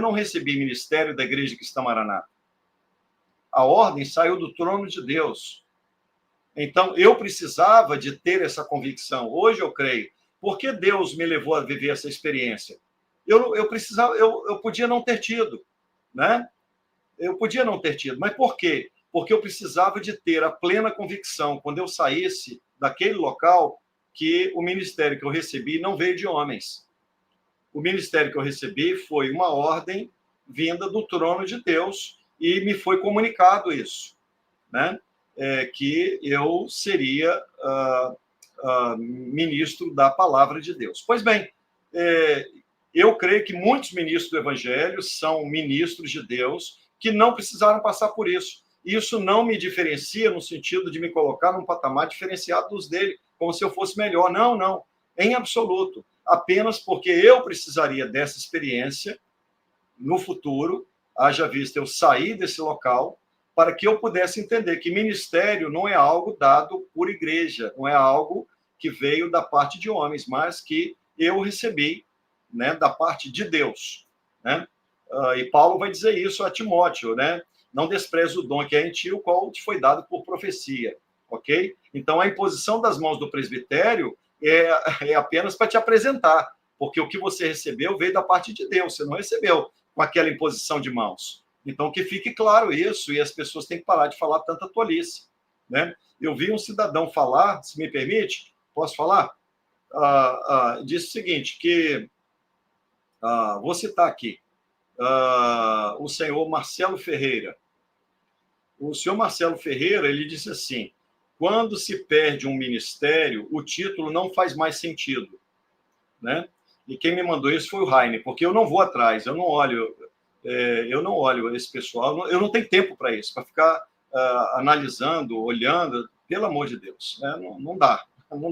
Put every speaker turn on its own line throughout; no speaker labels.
não recebi ministério da Igreja Cristã Maranata. A ordem saiu do trono de Deus. Então, eu precisava de ter essa convicção. Hoje eu creio. Por que Deus me levou a viver essa experiência? Eu precisava, eu podia não ter tido, né? Eu podia não ter tido. Mas por quê? Porque eu precisava de ter a plena convicção, quando eu saísse daquele local, que o ministério que eu recebi não veio de homens. O ministério que eu recebi foi uma ordem vinda do trono de Deus e me foi comunicado isso, né? Que eu seria ministro da palavra de Deus. Pois bem, eu creio que muitos ministros do Evangelho são ministros de Deus que não precisaram passar por isso. Isso não me diferencia no sentido de me colocar num patamar diferenciado dos dele, como se eu fosse melhor. Não, não, em absoluto. Apenas porque eu precisaria dessa experiência no futuro, haja vista eu sair desse local, para que eu pudesse entender que ministério não é algo dado por igreja, não é algo que veio da parte de homens, mas que eu recebi, né, da parte de Deus, né? E Paulo vai dizer isso a Timóteo, né? Não despreze o dom que é em ti, o qual te foi dado por profecia, ok? Então, a imposição das mãos do presbitério é apenas para te apresentar, porque o que você recebeu veio da parte de Deus, você não recebeu com aquela imposição de mãos. Então, que fique claro isso, e as pessoas têm que parar de falar tanta tolice, né? Eu vi um cidadão falar, se me permite, posso falar? Disse o seguinte, que, vou citar aqui, o senhor Marcelo Ferreira. O senhor Marcelo Ferreira, ele disse assim, quando se perde um ministério, o título não faz mais sentido, né? E quem me mandou isso foi o Rainer, porque eu não vou atrás, eu não olho esse pessoal, eu não tenho tempo para isso, para ficar analisando, olhando, pelo amor de Deus, né? Não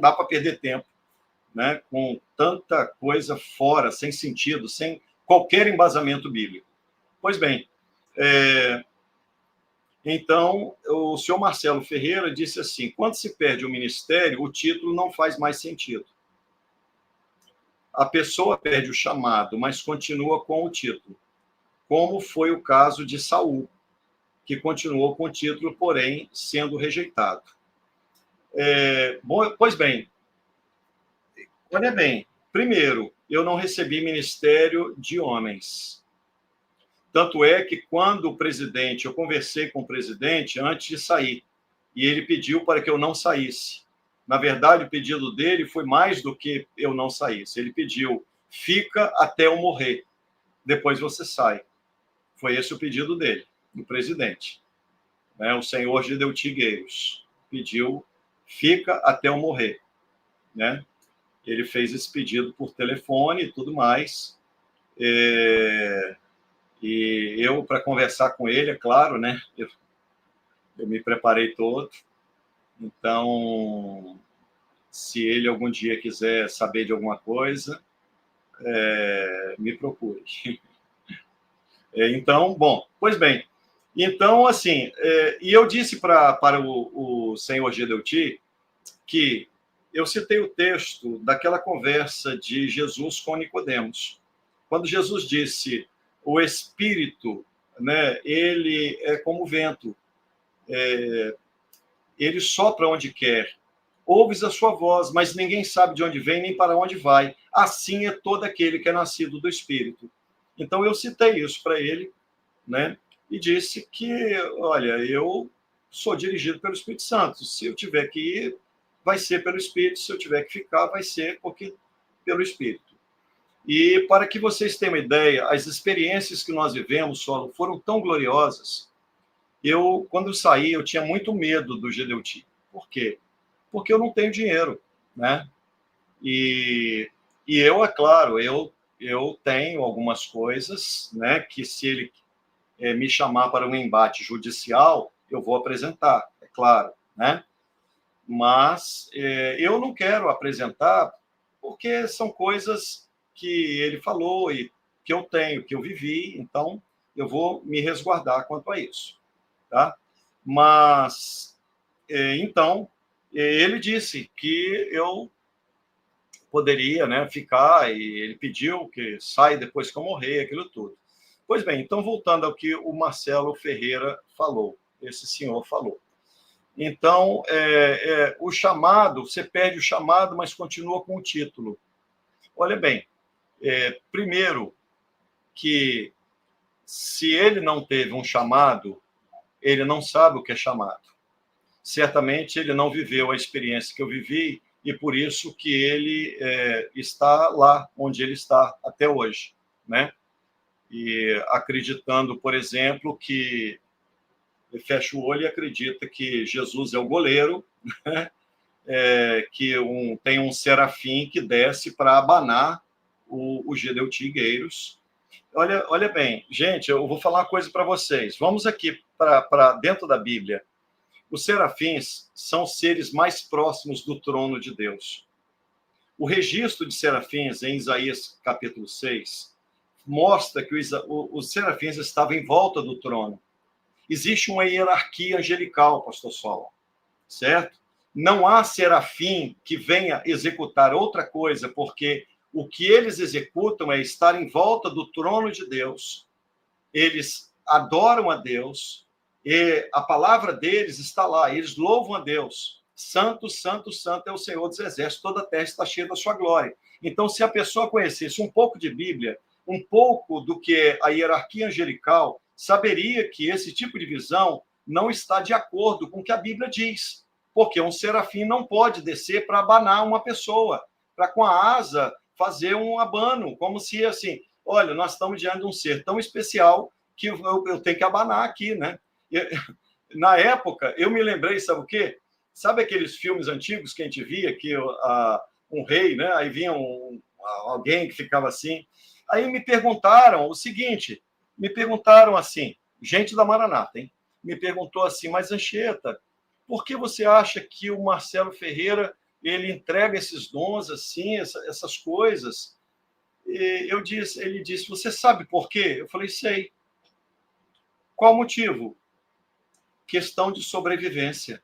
dá para perder tempo, né? Com tanta coisa fora, sem sentido, sem qualquer embasamento bíblico. Pois bem, então, o senhor Marcelo Ferreira disse assim, quando se perde o ministério, o título não faz mais sentido. A pessoa perde o chamado, mas continua com o título, como foi o caso de Saul, que continuou com o título, porém, sendo rejeitado. Pois bem, olha bem, primeiro, eu não recebi ministério de homens. Tanto é que quando o presidente, eu conversei com o presidente antes de sair, e ele pediu para que eu não saísse. Na verdade, o pedido dele foi mais do que eu não saísse. Ele pediu, fica até eu morrer, depois você sai. Foi esse o pedido dele, do presidente. O senhor Gideu Tigueiros pediu, fica até eu morrer, né? Ele fez esse pedido por telefone e tudo mais. E eu, para conversar com ele, é claro, né? Eu me preparei todo. Então, se ele algum dia quiser saber de alguma coisa, me procure. Então, bom, pois bem. Então, assim, e eu disse para o senhor Gedeuti que eu citei o texto daquela conversa de Jesus com Nicodemos. Quando Jesus disse, o Espírito, né, ele é como o vento, ele sopra onde quer, ouves a sua voz, mas ninguém sabe de onde vem nem para onde vai. Assim é todo aquele que é nascido do Espírito. Então, eu citei isso para ele, né, e disse que, olha, eu sou dirigido pelo Espírito Santo. Se eu tiver que ir, vai ser pelo Espírito. Se eu tiver que ficar, vai ser pelo Espírito. E para que vocês tenham uma ideia, as experiências que nós vivemos foram tão gloriosas. Quando eu saí, eu tinha muito medo do Gedeuti. Por quê? Porque eu não tenho dinheiro, né? E eu, é claro, eu tenho algumas coisas, né, que se ele me chamar para um embate judicial, eu vou apresentar, é claro, né? Mas eu não quero apresentar porque são coisas que ele falou e que eu tenho, que eu vivi, então eu vou me resguardar quanto a isso, tá? Mas, então, ele disse que eu poderia, né, ficar, e ele pediu que saia depois que eu morrer, aquilo tudo. Pois bem, então voltando ao que o Marcelo Ferreira falou, esse senhor falou. Então, o chamado, você perde o chamado, mas continua com o título. Olha bem, primeiro que se ele não teve um chamado, ele não sabe o que é chamado. Certamente ele não viveu a experiência que eu vivi e por isso que ele está lá onde ele está até hoje, né? E acreditando, por exemplo, que ele fecha o olho e acredita que Jesus é o goleiro, né? Que tem um serafim que desce para abanar os Gideutigueiros. Olha bem, gente, eu vou falar uma coisa para vocês. Vamos aqui para dentro da Bíblia. Os serafins são seres mais próximos do trono de Deus. O registro de serafins em Isaías capítulo 6 mostra que os serafins estavam em volta do trono. Existe uma hierarquia angelical, pastor Sol, certo? Não há serafim que venha executar outra coisa, porque o que eles executam é estar em volta do trono de Deus. Eles adoram a Deus, e a palavra deles está lá, eles louvam a Deus. Santo, santo, santo é o Senhor dos Exércitos, toda a terra está cheia da sua glória. Então, se a pessoa conhecesse um pouco de Bíblia, um pouco do que é a hierarquia angelical, saberia que esse tipo de visão não está de acordo com o que a Bíblia diz, porque um serafim não pode descer para abanar uma pessoa, para com a asa fazer um abano, como se assim, olha, nós estamos diante de um ser tão especial que eu tenho que abanar aqui, né? Na época, eu me lembrei, sabe o quê? Sabe aqueles filmes antigos que a gente via, que um rei, né? Aí vinha alguém que ficava assim. Aí me perguntaram o seguinte, me perguntaram assim, gente da Maranata, hein? Me perguntou assim, mas Anchieta, por que você acha que o Marcelo Ferreira ele entrega esses dons assim, essas coisas? E ele disse, você sabe por quê? Eu falei, sei. Qual o motivo? Questão de sobrevivência.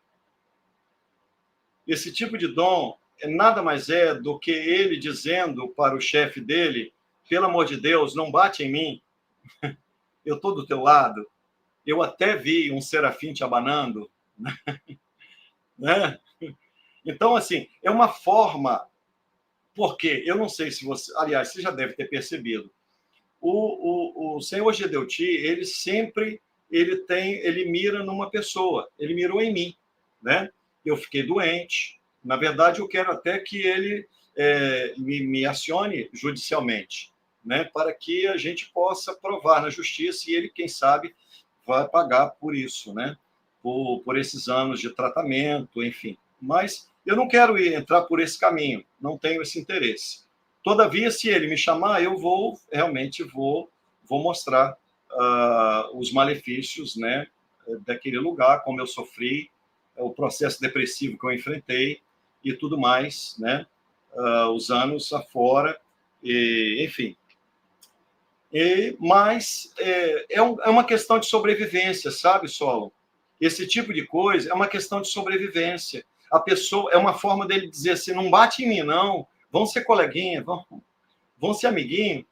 Esse tipo de dom nada mais é do que ele dizendo para o chefe dele, pelo amor de Deus, não bate em mim, eu estou do teu lado, eu até vi um serafim te abanando, né? Então, assim, é uma forma, porque eu não sei se você, aliás, você já deve ter percebido, o senhor Gedeuti, ele sempre, ele mira numa pessoa, ele mirou em mim, né? Eu fiquei doente, na verdade, eu quero até que ele me acione judicialmente, né? Para que a gente possa provar na justiça e ele, quem sabe, vai pagar por isso, né? Por esses anos de tratamento, enfim. Mas eu não quero entrar por esse caminho, não tenho esse interesse. Todavia, se ele me chamar, eu realmente vou mostrar os malefícios, né, daquele lugar, como eu sofri, o processo depressivo que eu enfrentei e tudo mais, né, os anos afora, enfim. Mas é uma questão de sobrevivência, sabe, Solon? Esse tipo de coisa é uma questão de sobrevivência. A pessoa, é uma forma dele dizer assim, não bate em mim, não, vão ser coleguinha, vão ser amiguinho,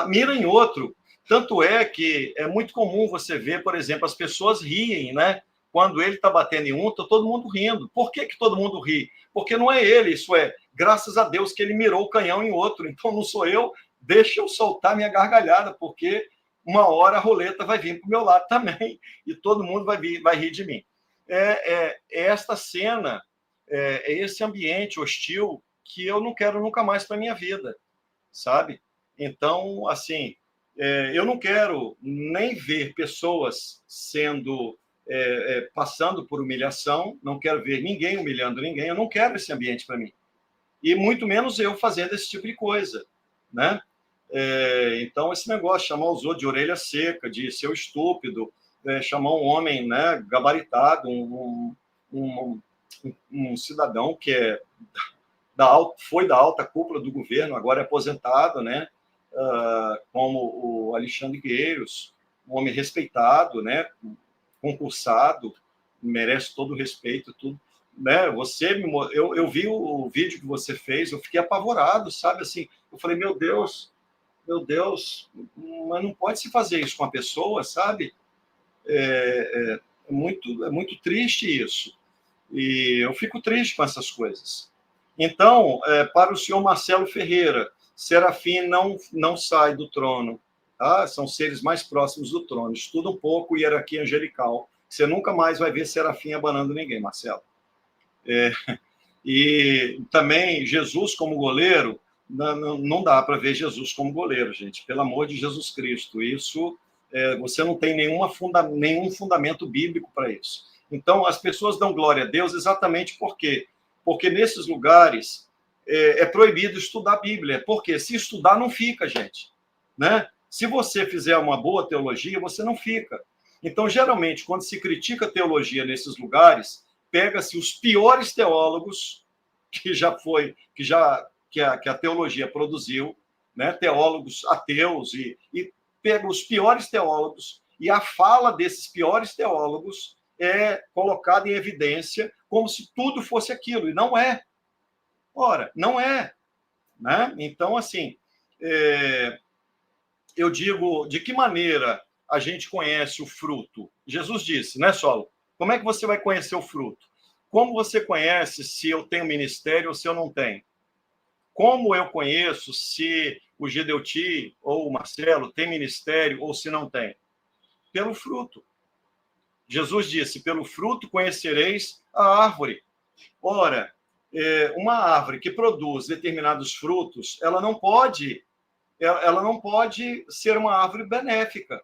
mira em outro. Tanto é que é muito comum você ver, por exemplo, as pessoas riem, né? Quando ele está batendo em um, está todo mundo rindo. Por que todo mundo ri? Porque não é ele, isso é, graças a Deus que ele mirou o canhão em outro, então não sou eu, deixa eu soltar minha gargalhada, porque uma hora a roleta vai vir para o meu lado também, e todo mundo vai rir de mim. Esta cena, é esse ambiente hostil que eu não quero nunca mais para a minha vida, sabe? Então, assim, eu não quero nem ver pessoas passando por humilhação, não quero ver ninguém humilhando ninguém, eu não quero esse ambiente para mim. E muito menos eu fazendo esse tipo de coisa, né? Então, esse negócio, chamar os outros de orelha seca, de seu estúpido, chamar um homem, né, gabaritado, um cidadão que foi da alta cúpula do governo, agora é aposentado, né? Como o Alexandre Gueiros, um homem respeitado, né? Concursado, merece todo o respeito, tudo. Né? Eu vi o vídeo que você fez, eu fiquei apavorado, sabe? Assim, eu falei, meu Deus, meu Deus, mas não pode se fazer isso com a pessoa, sabe? É muito triste isso. E eu fico triste com essas coisas. Então, para o senhor Marcelo Ferreira, Serafim não sai do trono. Tá? São seres mais próximos do trono. Estuda um pouco hierarquia angelical. Você nunca mais vai ver Serafim abanando ninguém, Marcelo. E também Jesus como goleiro, não dá para ver Jesus como goleiro, gente. Pelo amor de Jesus Cristo. Isso, você não tem nenhum fundamento bíblico para isso. Então, as pessoas dão glória a Deus exatamente por quê? Porque nesses lugares é proibido estudar a Bíblia. Porque se estudar, não fica, gente. Né? Se você fizer uma boa teologia, você não fica. Então, geralmente, quando se critica a teologia nesses lugares, pega-se os piores teólogos que a teologia produziu, né? Teólogos ateus, e pega os piores teólogos, e a fala desses piores teólogos é colocada em evidência como se tudo fosse aquilo, e não é. Ora, não é. Né? Então, assim, eu digo, de que maneira a gente conhece o fruto? Jesus disse, né, Saulo? Como é que você vai conhecer o fruto? Como você conhece se eu tenho ministério ou se eu não tenho? Como eu conheço se o Gedeuti ou o Marcelo tem ministério ou se não tem? Pelo fruto. Jesus disse, pelo fruto conhecereis a árvore. Ora, uma árvore que produz determinados frutos, ela não pode ser uma árvore benéfica.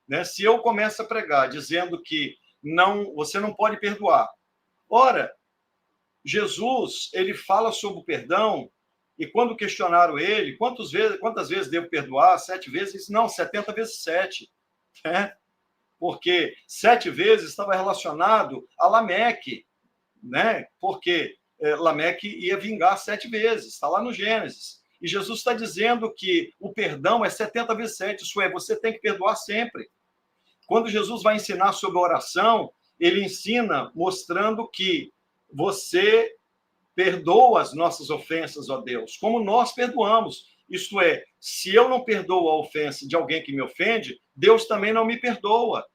Né? Se eu começo a pregar dizendo que você não pode perdoar. Ora, Jesus, ele fala sobre o perdão, e quando questionaram ele, quantas vezes devo perdoar? 7 vezes? Não, 70 vezes 7. Né? Porque 7 vezes estava relacionado a Lameque, né? Porque Lameque ia vingar 7 vezes, está lá no Gênesis. E Jesus está dizendo que o perdão é 70 vezes 7, isso é, você tem que perdoar sempre. Quando Jesus vai ensinar sobre a oração, ele ensina mostrando que você perdoa as nossas ofensas, ó Deus, como nós perdoamos. Isto é, se eu não perdoo a ofensa de alguém que me ofende, Deus também não me perdoa.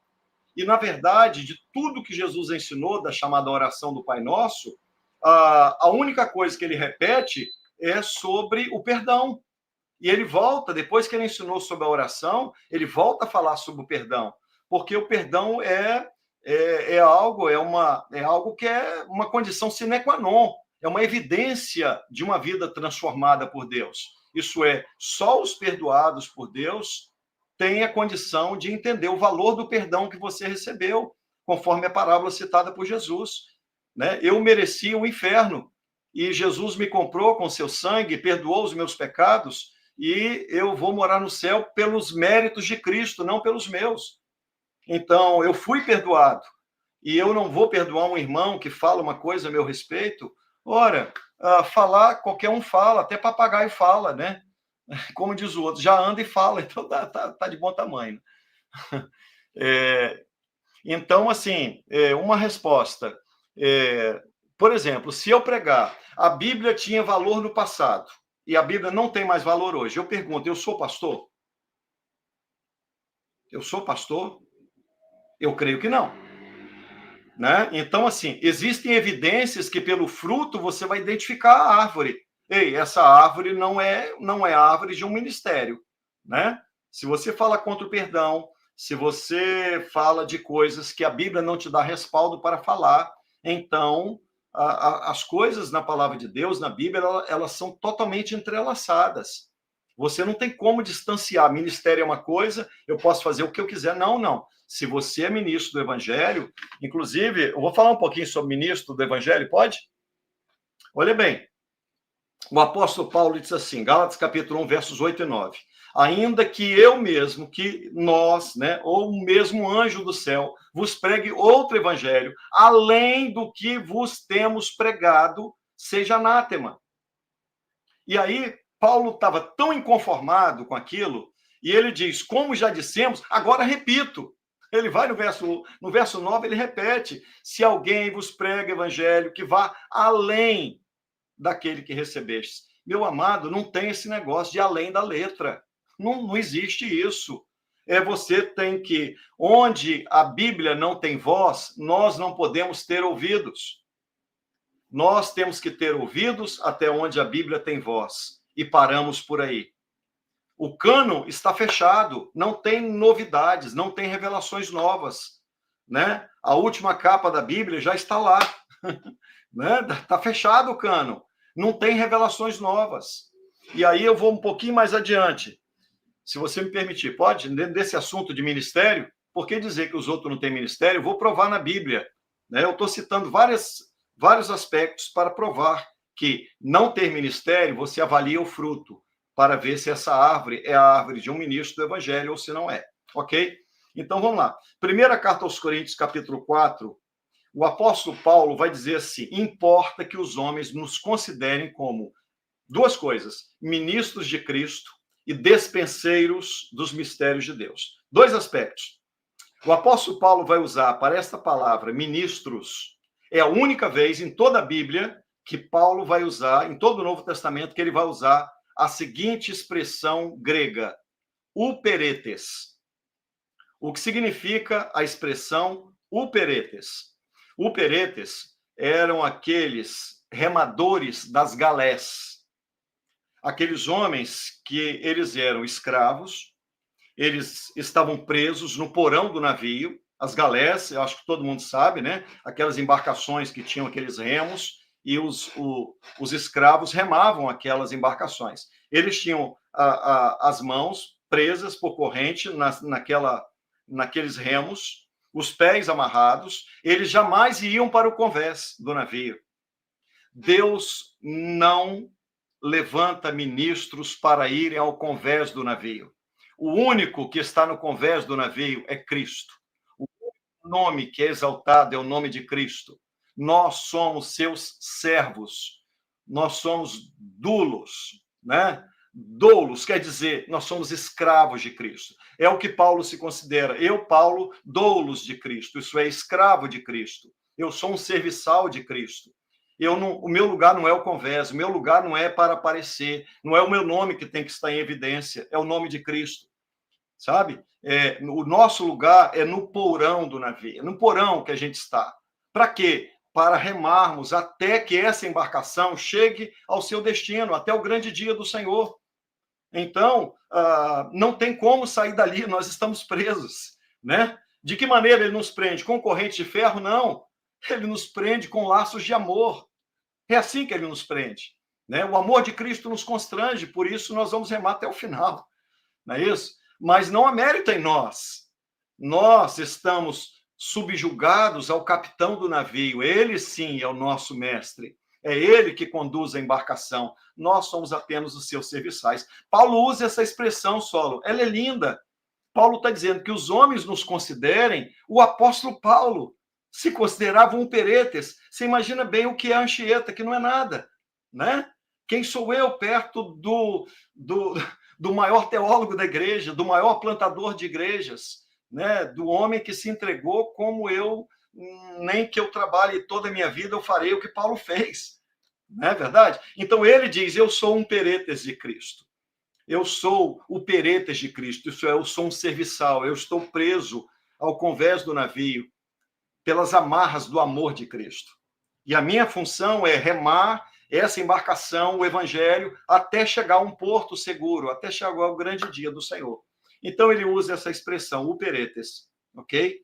E, na verdade, de tudo que Jesus ensinou, da chamada oração do Pai Nosso, a única coisa que ele repete é sobre o perdão. E ele volta, depois que ele ensinou sobre a oração, ele volta a falar sobre o perdão. Porque o perdão é algo que é uma condição sine qua non, é uma evidência de uma vida transformada por Deus. Isso é, só os perdoados por Deus têm a condição de entender o valor do perdão que você recebeu, conforme a parábola citada por Jesus. Né? Eu merecia o inferno, e Jesus me comprou com seu sangue, perdoou os meus pecados, e eu vou morar no céu pelos méritos de Cristo, não pelos meus. Então, eu fui perdoado, e eu não vou perdoar um irmão que fala uma coisa a meu respeito. Ora, falar, qualquer um fala, até papagaio fala, né? Como diz o outro, já anda e fala, então tá de bom tamanho. Então, assim, uma resposta. Por exemplo, se eu pregar, a Bíblia tinha valor no passado, e a Bíblia não tem mais valor hoje, eu pergunto, eu sou pastor? Eu sou pastor? Eu creio que não. Né? Então, assim, existem evidências que pelo fruto você vai identificar a árvore. Ei, essa árvore não é árvore de um ministério. Né? Se você fala contra o perdão, se você fala de coisas que a Bíblia não te dá respaldo para falar, então as coisas na palavra de Deus, na Bíblia, elas são totalmente entrelaçadas. Você não tem como distanciar. Ministério é uma coisa, eu posso fazer o que eu quiser. Não, não. Se você é ministro do Evangelho, inclusive, eu vou falar um pouquinho sobre ministro do Evangelho, pode? Olha bem, o apóstolo Paulo diz assim, Gálatas capítulo 1, versos 8 e 9. Ainda que eu mesmo, que nós, né, ou o mesmo anjo do céu, vos pregue outro evangelho, além do que vos temos pregado, seja anátema. E aí, Paulo estava tão inconformado com aquilo, e ele diz, como já dissemos, agora repito. Ele vai no verso 9, ele repete, se alguém vos prega evangelho que vá além daquele que recebestes. Meu amado, não tem esse negócio de além da letra. Não existe isso. Você tem que, onde a Bíblia não tem voz, nós não podemos ter ouvidos. Nós temos que ter ouvidos até onde a Bíblia tem voz. E paramos por aí. O cânon está fechado, não tem novidades, não tem revelações novas, né? A última capa da Bíblia já está lá, né? Está fechado o cânon, não tem revelações novas. E aí eu vou um pouquinho mais adiante, se você me permitir, pode? Dentro desse assunto de ministério, por que dizer que os outros não têm ministério? Eu vou provar na Bíblia, né? Eu estou citando vários aspectos para provar que não ter ministério, você avalia o fruto, para ver se essa árvore é a árvore de um ministro do Evangelho ou se não é, ok? Então, vamos lá. Primeira carta aos Coríntios, capítulo 4, o apóstolo Paulo vai dizer assim, importa que os homens nos considerem como duas coisas, ministros de Cristo e despenseiros dos mistérios de Deus. Dois aspectos. O apóstolo Paulo vai usar para esta palavra, ministros, é a única vez em toda a Bíblia que Paulo vai usar, em todo o Novo Testamento, que ele vai usar a seguinte expressão grega, uperetes. O que significa a expressão uperetes? Uperetes eram aqueles remadores das galés, aqueles homens que eles eram escravos, eles estavam presos no porão do navio, as galés, eu acho que todo mundo sabe, né? Aquelas embarcações que tinham aqueles remos, e os escravos remavam aquelas embarcações. Eles tinham as mãos presas por corrente naqueles remos, os pés amarrados, eles jamais iam para o convés do navio. Deus não levanta ministros para irem ao convés do navio. O único que está no convés do navio é Cristo. O nome que é exaltado é o nome de Cristo. Nós somos seus servos, nós somos doulos, né? Doulos quer dizer, nós somos escravos de Cristo. É o que Paulo se considera. Eu, Paulo, doulos de Cristo, isso é, escravo de Cristo. Eu sou um serviçal de Cristo. O meu lugar não é o convés, o meu lugar não é para aparecer, não é o meu nome que tem que estar em evidência, é o nome de Cristo, sabe? O nosso lugar é no porão do navio, é no porão que a gente está. Para quê? Para remarmos até que essa embarcação chegue ao seu destino, até o grande dia do Senhor. Então, não tem como sair dali, nós estamos presos, né? De que maneira ele nos prende? Com corrente de ferro? Não. Ele nos prende com laços de amor. É assim que ele nos prende, né? O amor de Cristo nos constrange, por isso nós vamos remar até o final, não é isso? Mas não há mérito em nós. Nós estamos subjugados ao capitão do navio. Ele sim é o nosso mestre. É ele que conduz a embarcação. Nós somos apenas os seus serviçais. Paulo usa essa expressão, Solo. Ela é linda. Paulo está dizendo que os homens nos considerem, o apóstolo Paulo se considerava um peretes. Você imagina bem o que é a Anchieta, que não é nada, né? Quem sou eu perto do maior teólogo da igreja, do maior plantador de igrejas, né? Do homem que se entregou como eu, nem que eu trabalhe toda a minha vida, eu farei o que Paulo fez. Não é verdade? Então ele diz, eu sou um peretes de Cristo. Eu sou o peretes de Cristo, isso é, eu sou um serviçal, eu estou preso ao convés do navio pelas amarras do amor de Cristo. E a minha função é remar essa embarcação, o evangelho, até chegar a um porto seguro, até chegar ao grande dia do Senhor. Então ele usa essa expressão, o peretes, ok?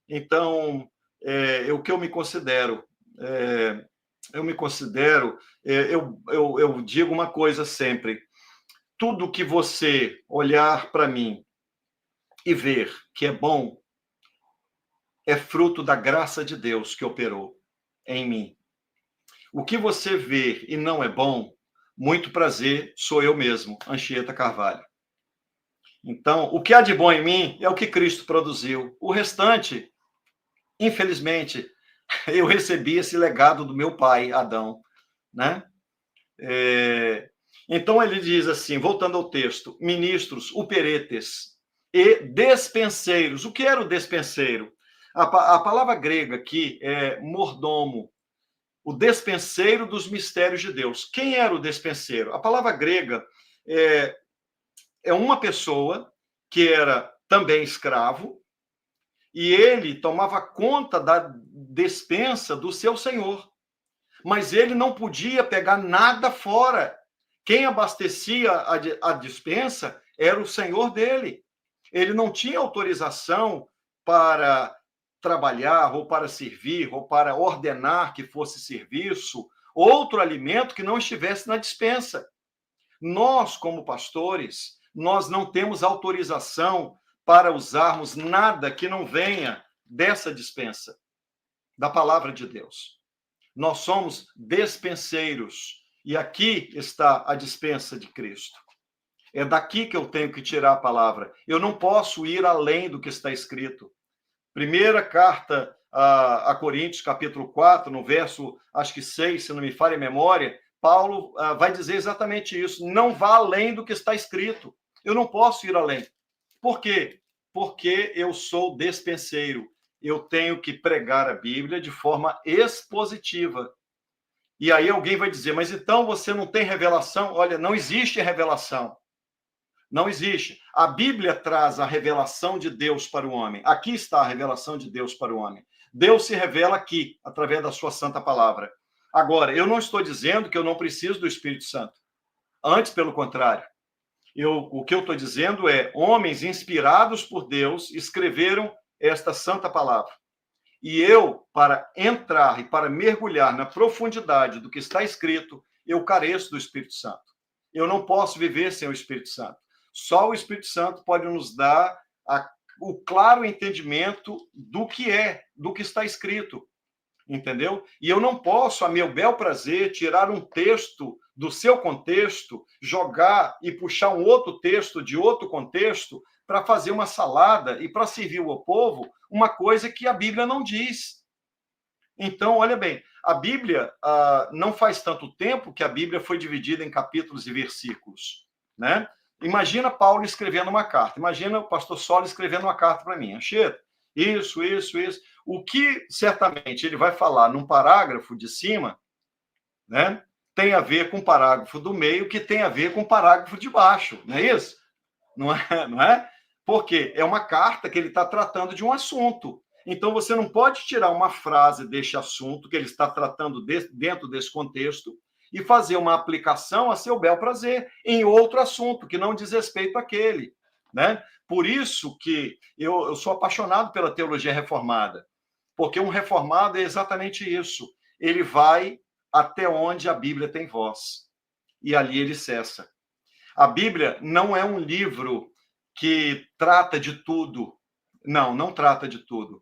Então, o que eu me considero, eu digo uma coisa sempre, tudo que você olhar para mim e ver que é bom, é fruto da graça de Deus que operou em mim. O que você vê e não é bom, muito prazer, sou eu mesmo, Anchieta Carvalho. Então, o que há de bom em mim é o que Cristo produziu. O restante, infelizmente, eu recebi esse legado do meu pai, Adão, né? Então ele diz assim, voltando ao texto, ministros, uperetes e despenseiros. O que era o despenseiro? A palavra grega aqui é mordomo, o despenseiro dos mistérios de Deus. Quem era o despenseiro? A palavra grega é uma pessoa que era também escravo, e ele tomava conta da despensa do seu senhor. Mas ele não podia pegar nada fora. Quem abastecia a despensa era o senhor dele. Ele não tinha autorização para trabalhar, ou para servir, ou para ordenar que fosse serviço, outro alimento que não estivesse na despensa. Nós, como pastores, nós não temos autorização para usarmos nada que não venha dessa despensa, da palavra de Deus. Nós somos despenseiros, e aqui está a despensa de Cristo. É daqui que eu tenho que tirar a palavra. Eu não posso ir além do que está escrito. Primeira carta a Coríntios, capítulo 4, no verso, acho que 6, se não me falha a memória, Paulo vai dizer exatamente isso. Não vá além do que está escrito. Eu não posso ir além. Por quê? Porque eu sou despenseiro. Eu tenho que pregar a Bíblia de forma expositiva. E aí alguém vai dizer, mas então você não tem revelação? Olha, não existe revelação. Não existe. A Bíblia traz a revelação de Deus para o homem. Aqui está a revelação de Deus para o homem. Deus se revela aqui, através da sua santa palavra. Agora, eu não estou dizendo que eu não preciso do Espírito Santo. Antes, pelo contrário. O que eu estou dizendo é, homens inspirados por Deus escreveram esta santa palavra. E eu, para entrar e para mergulhar na profundidade do que está escrito, eu careço do Espírito Santo. Eu não posso viver sem o Espírito Santo. Só o Espírito Santo pode nos dar o claro entendimento do que está escrito. Entendeu? E eu não posso, a meu bel prazer, tirar um texto do seu contexto, jogar e puxar um outro texto de outro contexto para fazer uma salada e para servir ao povo uma coisa que a Bíblia não diz. Então, olha bem, a Bíblia, não faz tanto tempo que a Bíblia foi dividida em capítulos e versículos, né? Imagina Paulo escrevendo uma carta, imagina o pastor Solo escrevendo uma carta para mim, Anchieta, isso. O que certamente ele vai falar num parágrafo de cima, né, tem a ver com o parágrafo do meio, que tem a ver com o parágrafo de baixo, não é isso? Não é? Porque é uma carta que ele está tratando de um assunto. Então, você não pode tirar uma frase deste assunto que ele está tratando dentro desse contexto e fazer uma aplicação a seu bel prazer em outro assunto que não diz respeito àquele, né? Por isso que eu sou apaixonado pela teologia reformada, porque um reformado é exatamente isso. Ele vai até onde a Bíblia tem voz, e ali ele cessa. A Bíblia não é um livro que trata de tudo. Não trata de tudo.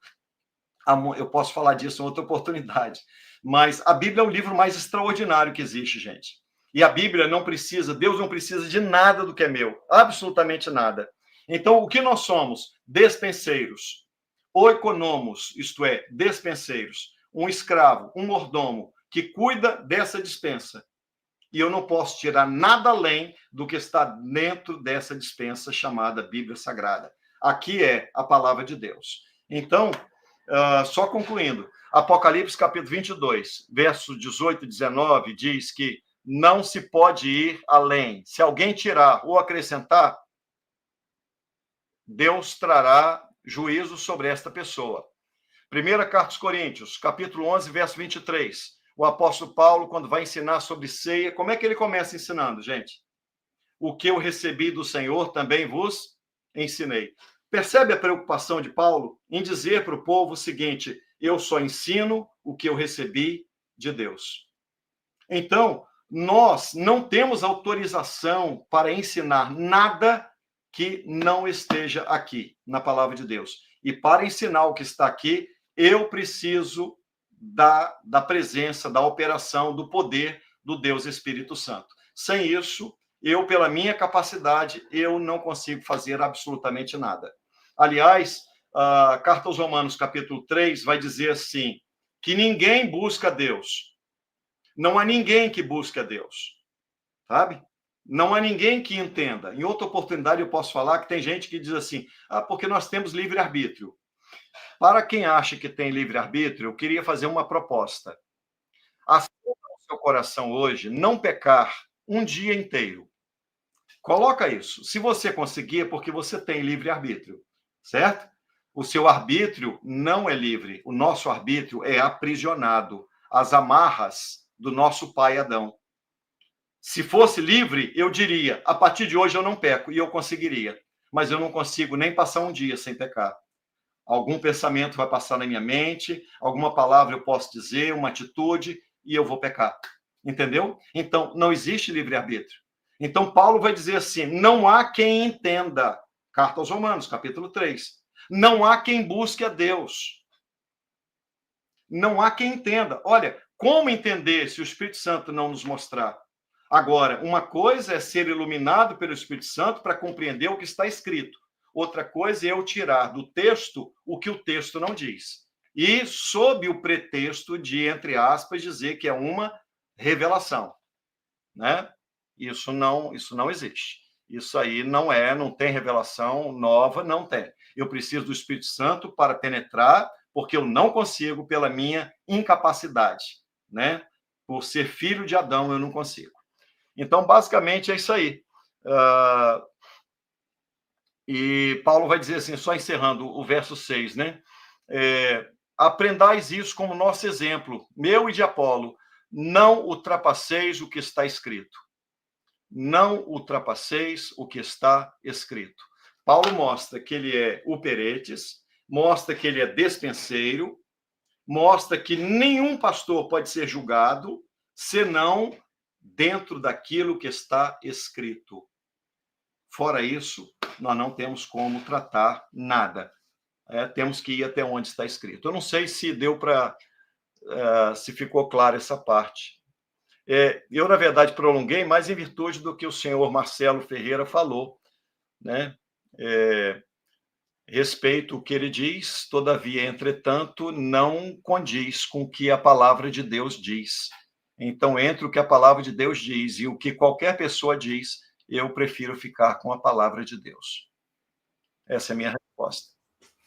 Eu posso falar disso em outra oportunidade. Mas a Bíblia é o livro mais extraordinário que existe, gente. E a Bíblia não precisa, Deus não precisa de nada do que é meu. Absolutamente nada. Então, o que nós somos? Despenseiros. Oikonomos, isto é, despenseiros. Um escravo, um mordomo, que cuida dessa dispensa. E eu não posso tirar nada além do que está dentro dessa dispensa chamada Bíblia Sagrada. Aqui é a palavra de Deus. Então, só concluindo, Apocalipse capítulo 22, versos 18 e 19, diz que não se pode ir além. Se alguém tirar ou acrescentar, Deus trará juízo sobre esta pessoa. Primeira carta aos Coríntios, capítulo 11, verso 23. O apóstolo Paulo, quando vai ensinar sobre ceia, como é que ele começa ensinando, gente? O que eu recebi do Senhor também vos ensinei. Percebe a preocupação de Paulo em dizer para o povo o seguinte: eu só ensino o que eu recebi de Deus. Então, nós não temos autorização para ensinar nada que não esteja aqui na palavra de Deus. E para ensinar o que está aqui, eu preciso da presença, da operação, do poder do Deus Espírito Santo. Sem isso, eu, pela minha capacidade, eu não consigo fazer absolutamente nada. Aliás, a Carta aos Romanos, capítulo 3, vai dizer assim, que ninguém busca Deus. Não há ninguém que busque a Deus. Sabe? Não há ninguém que entenda. Em outra oportunidade, eu posso falar que tem gente que diz assim, porque nós temos livre-arbítrio. Para quem acha que tem livre-arbítrio, eu queria fazer uma proposta. Assuma no seu coração hoje não pecar um dia inteiro. Coloca isso. Se você conseguir, é porque você tem livre-arbítrio, certo? O seu arbítrio não é livre. O nosso arbítrio é aprisionado às amarras do nosso pai Adão. Se fosse livre, eu diria, a partir de hoje eu não peco, e eu conseguiria. Mas eu não consigo nem passar um dia sem pecar. Algum pensamento vai passar na minha mente, alguma palavra eu posso dizer, uma atitude, e eu vou pecar. Entendeu? Então, não existe livre-arbítrio. Então, Paulo vai dizer assim: não há quem entenda. Carta aos Romanos, capítulo 3. Não há quem busque a Deus. Não há quem entenda. Olha, como entender se o Espírito Santo não nos mostrar? Agora, uma coisa é ser iluminado pelo Espírito Santo para compreender o que está escrito. Outra coisa é eu tirar do texto o que o texto não diz. E sob o pretexto de, entre aspas, dizer que é uma revelação, né? Isso não existe. Isso aí não tem revelação nova, não tem. Eu preciso do Espírito Santo para penetrar, porque eu não consigo pela minha incapacidade, né? Por ser filho de Adão, eu não consigo. Então, basicamente, é isso aí. E Paulo vai dizer assim, só encerrando o verso 6, né? Aprendais isso como nosso exemplo, meu e de Apolo, não ultrapasseis o que está escrito. Não ultrapasseis o que está escrito. Paulo mostra que ele é uperetes, mostra que ele é despenseiro, mostra que nenhum pastor pode ser julgado senão dentro daquilo que está escrito. Fora isso, nós não temos como tratar nada. Temos que ir até onde está escrito. Eu não sei se deu para... se ficou clara essa parte. Eu, na verdade, prolonguei mais em virtude do que o senhor Marcelo Ferreira falou, né? Respeito o que ele diz, todavia, entretanto, não condiz com o que a palavra de Deus diz. Então, entre o que a palavra de Deus diz e o que qualquer pessoa diz, eu prefiro ficar com a palavra de Deus. Essa é a minha resposta.